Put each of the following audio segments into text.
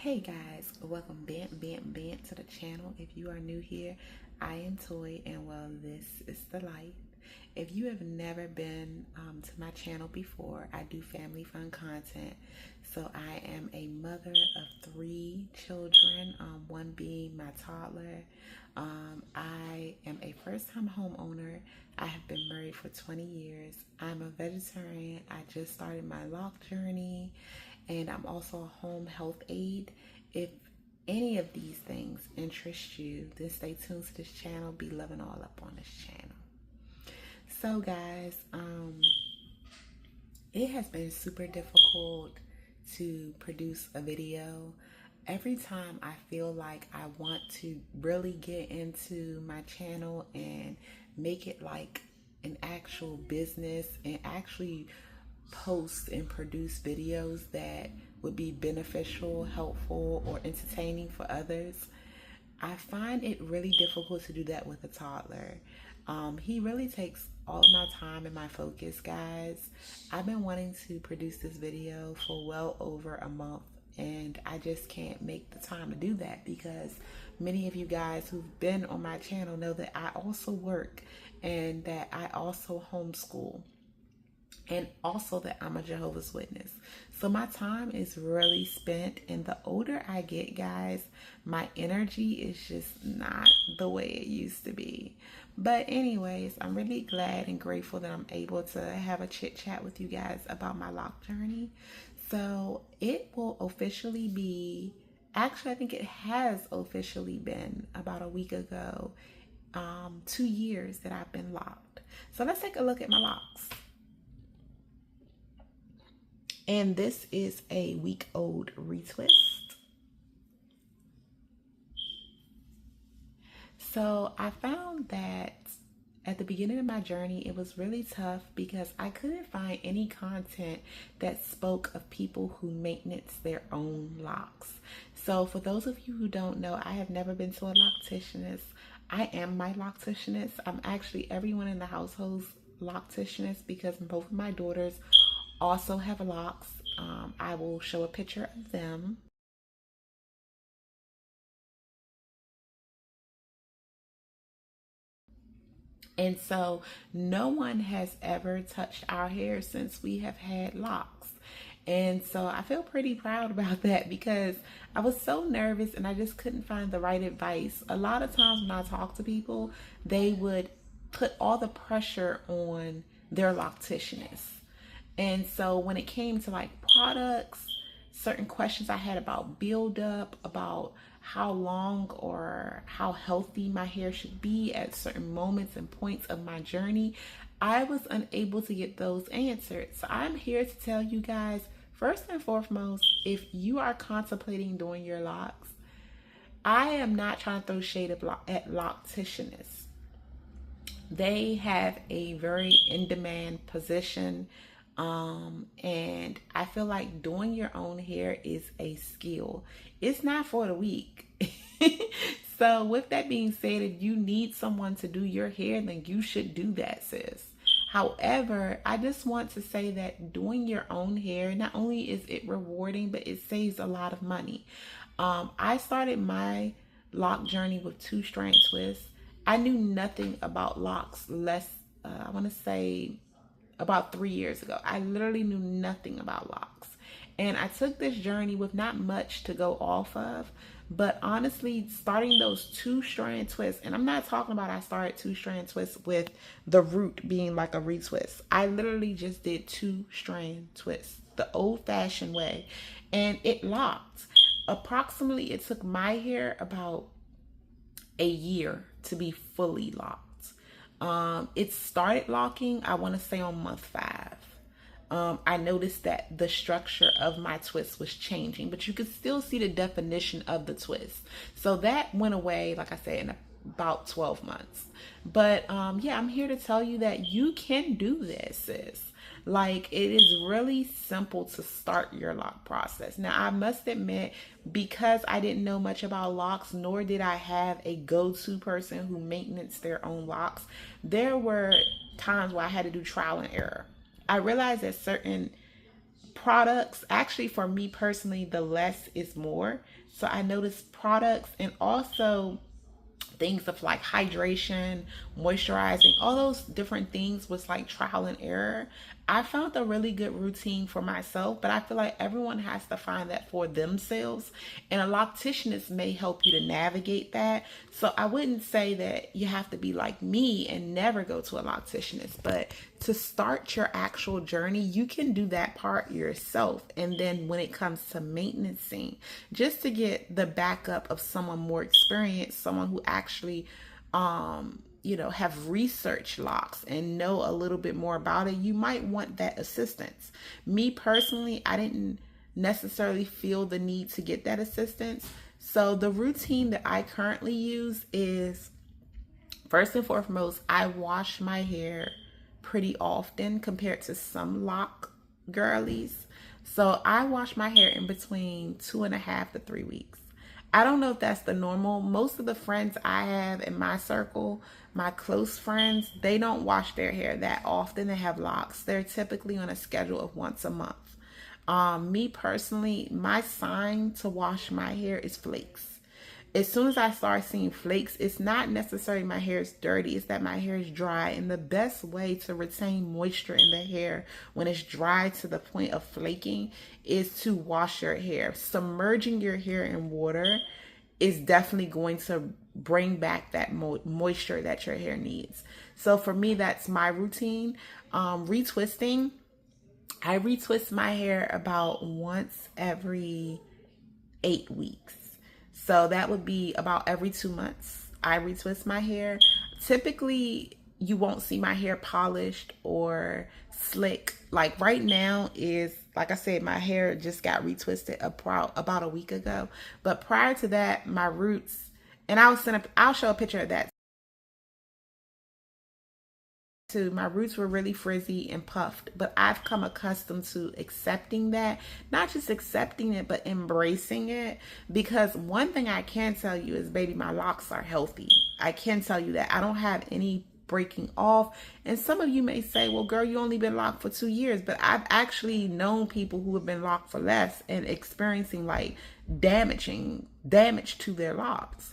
Hey guys, welcome back to the channel. If you are new here, I am Toy, and well, this is the life. If you have never been to my channel before, I do family fun content. So I am a mother of 3 children, one being my toddler. I am a first-time homeowner. I have been married for 20 years. I'm a vegetarian. I just started my lock journey, and I'm also a home health aide. If any of these things interest you, then stay tuned to this channel. Be loving all up on this channel. So guys, it has been super difficult to produce a video. Every time I feel like I want to really get into my channel and make it like an actual business and actually post and produce videos that would be beneficial, helpful, or entertaining for others, I find it really difficult to do that with a toddler. He really takes all of my time and my focus, guys. I've been wanting to produce this video for well over a month, and I just can't make the time to do that because many of you guys who've been on my channel know that I also work and that I also homeschool, and also that I'm a Jehovah's Witness. So my time is really spent, and the older I get, guys, my energy is just not the way it used to be. But anyways, I'm really glad and grateful that I'm able to have a chit chat with you guys about my lock journey. So it will officially be, actually I think it has officially been about a week ago, 2 years that I've been locked. So let's take a look at my locks. And this is a week-old retwist. So I found that at the beginning of my journey, it was really tough because I couldn't find any content that spoke of people who maintenance their own locks. So for those of you who don't know, I have never been to a locticianist. I am my locticianist. I'm actually everyone in the household's locticianist because both of my daughters also have locks. I will show a picture of them. And so no one has ever touched our hair since we have had locks. And so I feel pretty proud about that because I was so nervous and I just couldn't find the right advice. A lot of times when I talk to people, they would put all the pressure on their locticianist. And so when it came to like products, certain questions I had about buildup, about how long or how healthy my hair should be at certain moments and points of my journey, I was unable to get those answered. So I'm here to tell you guys, first and foremost, if you are contemplating doing your locks, I am not trying to throw shade at locticianists. They have a very in-demand position. And I feel like doing your own hair is a skill. It's not for the weak. So with that being said, if you need someone to do your hair, then you should do that, sis. However, I just want to say that doing your own hair, not only is it rewarding, but it saves a lot of money. I started my lock journey with 2-strand twists. I knew nothing about locks I want to say about 3 years ago. I literally knew nothing about locks. And I took this journey with not much to go off of, but honestly, starting those 2-strand twists, and I'm not talking about I started 2-strand twists with the root being like a retwist. I literally just did 2-strand twists the old-fashioned way, and it locked. Approximately, it took my hair about a year to be fully locked. It started locking, I want to say on month 5. I noticed that the structure of my twist was changing, but you could still see the definition of the twist. So that went away, like I said, in about 12 months. But yeah, I'm here to tell you that you can do this, sis. Like, it is really simple to start your lock process. Now, I must admit, because I didn't know much about locks, nor did I have a go-to person who maintenance their own locks, there were times where I had to do trial and error. I realized that certain products, actually for me personally, the less is more. So I noticed products, and also things of like hydration, moisturizing, all those different things was like trial and error. I found a really good routine for myself, but I feel like everyone has to find that for themselves. And a locticianist may help you to navigate that. So I wouldn't say that you have to be like me and never go to a locticianist, but to start your actual journey, you can do that part yourself. And then when it comes to maintenancing, just to get the backup of someone more experienced, someone who actually have researched locks and know a little bit more about it, you might want that assistance. Me personally, I didn't necessarily feel the need to get that assistance. So the routine that I currently use is, first and foremost, I wash my hair pretty often compared to some lock girlies. So I wash my hair in between 2.5 to 3 weeks. I don't know if that's the normal. Most of the friends I have in my circle, my close friends, they don't wash their hair that often. They have locks. They're typically on a schedule of once a month. Me personally, my sign to wash my hair is flakes. As soon as I start seeing flakes, it's not necessarily my hair is dirty, it's that my hair is dry. And the best way to retain moisture in the hair when it's dry to the point of flaking is to wash your hair. Submerging your hair in water is definitely going to bring back that moisture that your hair needs. So for me, that's my routine. Retwisting, I retwist my hair about once every 8 weeks. So that would be about every 2 months. I retwist my hair. Typically, you won't see my hair polished or slick. Like right now is, like I said, my hair just got retwisted about a week ago. But prior to that, my roots, and I'll show a picture of that too. My roots were really frizzy and puffed, but I've come accustomed to accepting that. Not just accepting it, but embracing it. Because one thing I can tell you is, baby, my locks are healthy. I can tell you that. I don't have any breaking off. And some of you may say, well, girl, you only been locked for 2 years. But I've actually known people who have been locked for less and experiencing like damage to their locks.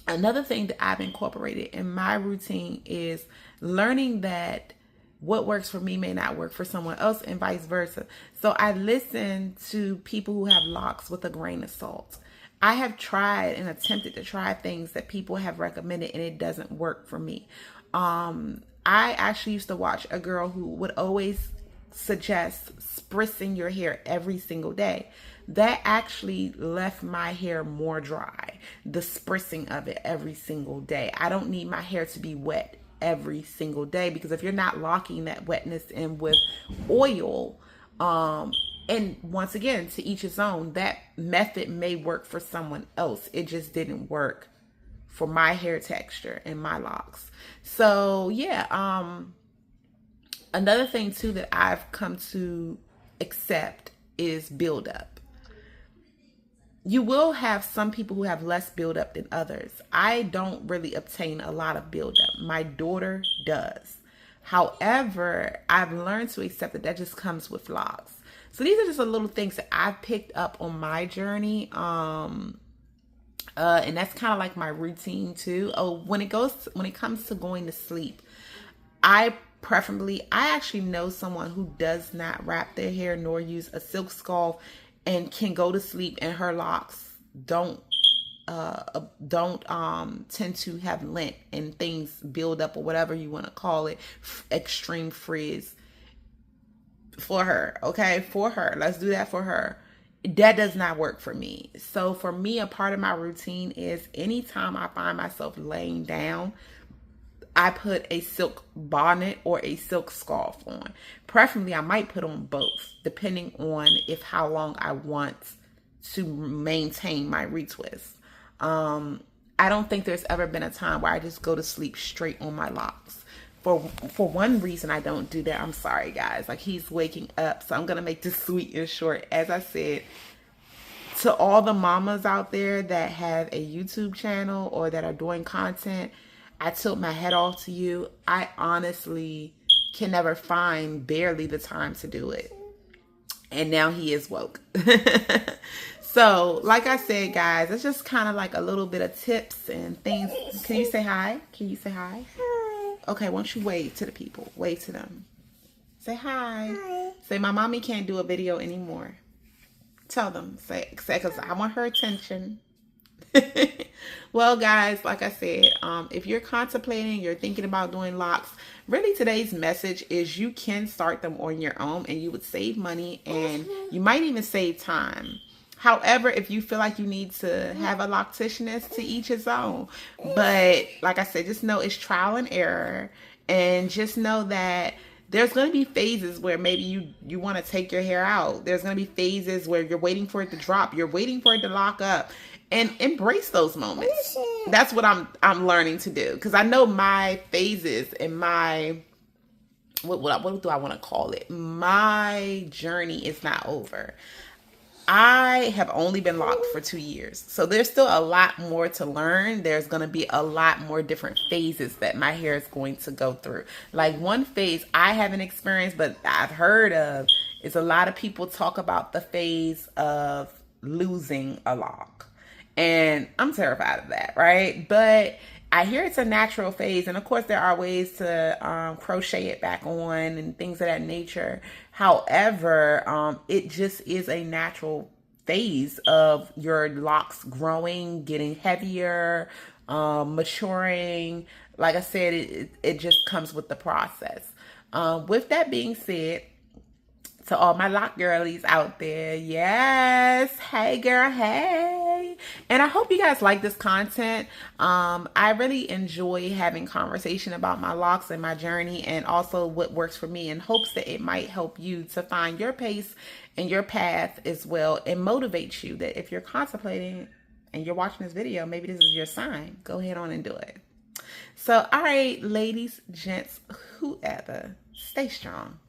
Another thing that I've incorporated in my routine is learning that what works for me may not work for someone else, and vice versa. So I listen to people who have locks with a grain of salt. I have tried and attempted to try things that people have recommended, and it doesn't work for me. I actually used to watch a girl who would always suggest spritzing your hair every single day. That actually left my hair more dry, the spritzing of it every single day. I don't need my hair to be wet every single day, because if you're not locking that wetness in with oil, and once again, to each his own, that method may work for someone else. It just didn't work for my hair texture and my locks. So yeah, another thing too that I've come to accept is buildup. You will have some people who have less buildup than others. I don't really obtain a lot of buildup. My daughter does. However, I've learned to accept that just comes with locks. So these are just a little things that I've picked up on my journey. And that's kind of like my routine too. When it comes to going to sleep, I actually know someone who does not wrap their hair nor use a silk scarf and can go to sleep, and her locks don't tend to have lint and things build up, or whatever you want to call it, extreme frizz for her. Okay, for her, let's do that for her. That does not work for me. So for me, a part of my routine is anytime I find myself laying down, I put a silk bonnet or a silk scarf on. Preferably, I might put on both, depending on how long I want to maintain my retwist. I don't think there's ever been a time where I just go to sleep straight on my locks. For one reason I don't do that. I'm sorry, guys. Like, he's waking up, so I'm going to make this sweet and short. As I said, to all the mamas out there that have a YouTube channel or that are doing content, I tilt my head off to you. I honestly can never find barely the time to do it. and now he is woke. So, like I said, guys, it's just kind of like a little bit of tips and things. Can you say hi? Can you say hi? Hi. Okay, won't you wave to the people? Wave to them. Say hi. Hi. Say, my mommy can't do a video anymore. Tell them. Say, because I want her attention. Well, guys, like I said, if you're contemplating, you're thinking about doing locks, really today's message is you can start them on your own and you would save money and you might even save time. However, if you feel like you need to have a locticianist, to each his own. But like I said, just know it's trial and error, and just know that there's going to be phases where maybe you want to take your hair out. There's going to be phases where you're waiting for it to drop. You're waiting for it to lock up, and embrace those moments. That's what I'm learning to do, because I know my phases and my what do I want to call it? My journey is not over. I have only been locked for 2 years. So there's still a lot more to learn. There's going to be a lot more different phases that my hair is going to go through. Like one phase I haven't experienced, but I've heard of, is a lot of people talk about the phase of losing a lock. And I'm terrified of that, right? But I hear it's a natural phase. And of course, there are ways to crochet it back on and things of that nature. However, it just is a natural phase of your locks growing, getting heavier, maturing. Like I said, it just comes with the process. With that being said, to all my lock girlies out there, yes, hey girl, hey. And I hope you guys like this content. I really enjoy having conversation about my locks and my journey, and also what works for me, in hopes that it might help you to find your pace and your path as well, and motivate you that if you're contemplating and you're watching this video, maybe this is your sign. Go ahead on and do it. So, all right, ladies, gents, whoever, stay strong.